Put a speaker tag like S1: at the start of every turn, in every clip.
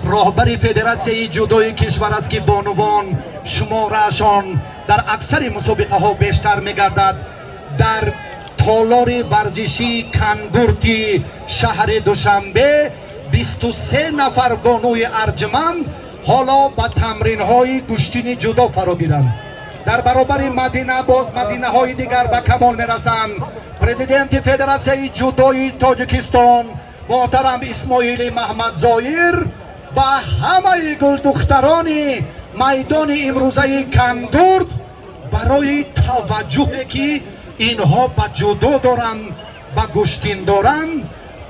S1: راهبر فدراسیون جودوی کشور است که بانوان شمارهشان در اکثر مسابقه ها بیشتر میگردد. در تالار ورزشی کنگورتی شهر دوشنبه 23 نفر بانوی ارجمند حالا با تمرین های گشتین جودو فرا گیرند. در برابر مدینه باز مدینه های دیگر به کمال میرسند. پرزیدنت فدراسیون جودوی تاجیکستان محترم اسماعیل محمدزایر با همه گل دختران میدان امروزه کنگورت برای توجهی که اینها به جودو دارند به گشتین دارند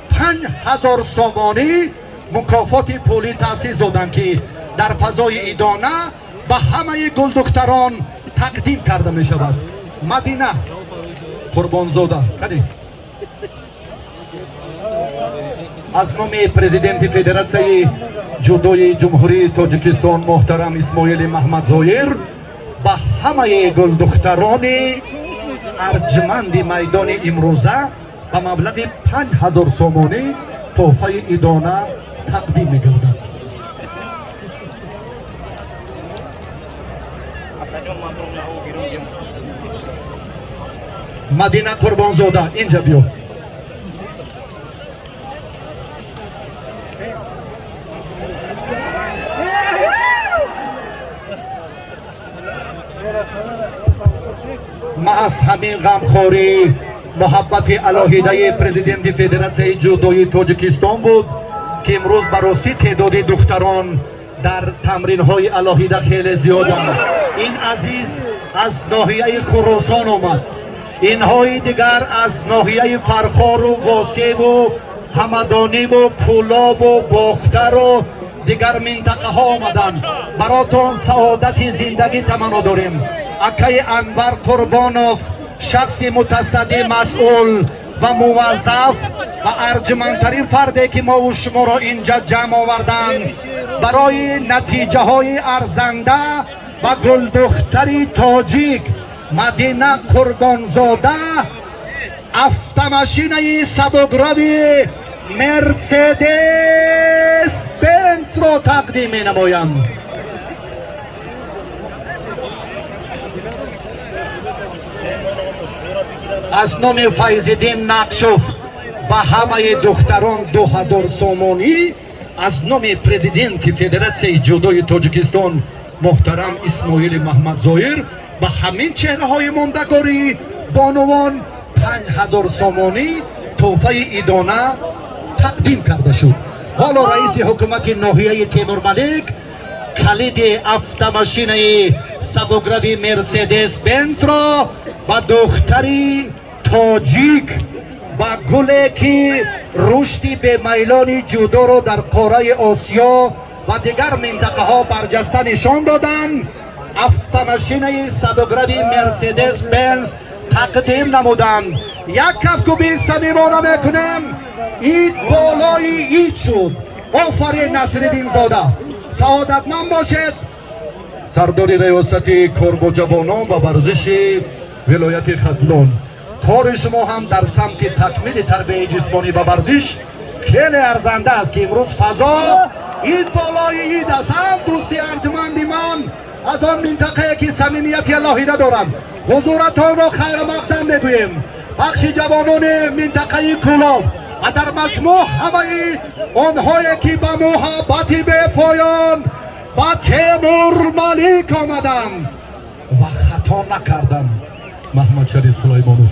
S1: 5000 سامانی مکافات پولی تأسیس دادند که در فضای ادانه به همه گل دختران تقدیم کرده می شود. مدینه قربانزاده کدی از نام پرزیدنت فدراسیون جودوی جمهوری تاجیکستان محترم اسماعیل محمدزایر با همه گل دختران ارجمند میدان امروزه به مبلغ 5000 سامانی تحفه ادانه تقدیم می‌گردد. مدینه قربانزاده اینجا بیو. ما از همین غمخواری محبت الهیده پرزیدنت فدراسیون جودوی تاجیکستان بود که امروز براستی تعداد دختران در تمرین های الهیده خیلی زیادند. این عزیز از ناحیه خراسان آمد، اینهای دیگر از ناحیه فرخار و واسه و همدانی و کولاب و باختر و دیگر منطقه ها آمدند. براتون سعادت زندگی تمنا داریم. اکای انور قربانوف شخص متصدی مسئول و موظف و ارجمندترین فردی که ما و شما را اینجا جمع آوردند برای نتیجه های ارزنده و گلدختری تاجیک مدینه قربانزاده автомашинаи сабукрови مرسدس بنز را تقدیم می نمایند. از نام فیض‌الدین نقشوف با همه دختران 2000 سامانی از نام پرزیدنت فدراسیون جودوی تاجیکستان محترم اسماعیل محمدزایر با همین چهره های ماندگاری بانوان 5000 سامانی تحفه ادانه تقدیم کرده شد. حالا رئیس حکومت ناحیه تیمورملک کلید автомашинаи سبوکروی مرسدس بنز را با دختری تاجیک و گلی که رشدی به میلان جودو را در قاره آسیا و دیگر منطقه ها برجسته نشان دادند. автомашинаи سبوکروی مرسدس بنز تقدیم نمودند. یک کفکوبی صمیمانه میکنیم. این بالای این شد. آفرین نصرالدین زاده. سعادتمند باشد. سردار ریاست کار با جوانان و ورزش ولایت ختلان، کار شما هم در سمت تکمیل تربیت جسمانی و ورزش خیلی ارزنده است که امروز فضا این بالای این هستند. دوستی ارجمند من از آن منطقه که صمیمیت الهیده دارند حضورتان را خیر مقدم میگوییم. بخش جوانان منطقه کولاب و در مجموع همه آنهایی که به محبتی به پایان با تیمورملک آمدند و خطا نکردند. محمد شریف سلیمانوف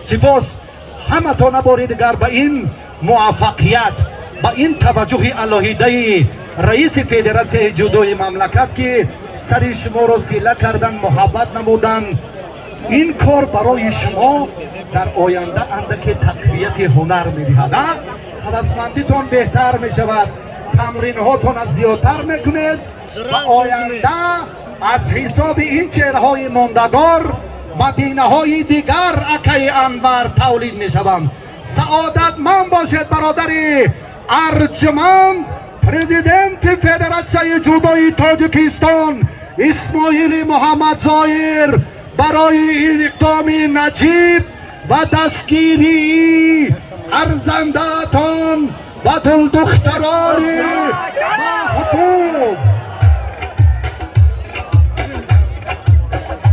S1: سپاس همه تا بار دیگر به این موفقیت با این توجه الهیده رئیس فدراسیون جودوی مملکت که سر شما را سیله کردن محبت نمودند. این کار برای شما در آینده اندک تقویت هنر می‌دهد. هوسمندیتون بهتر می‌شود، تمرین هاتون از زیادتر می‌کنید و آینده از حساب این چهره‌های ماندگار مدینه های دیگر اکای انور تولید می‌شوند. سعادتمند باشد برادری ارجمند پرزیدنت فدراسیون جودوی تاجیکستان اسماعیل محمدزایر برای این اقدام نجیب و دستگیری ارزنده‌تان و دختران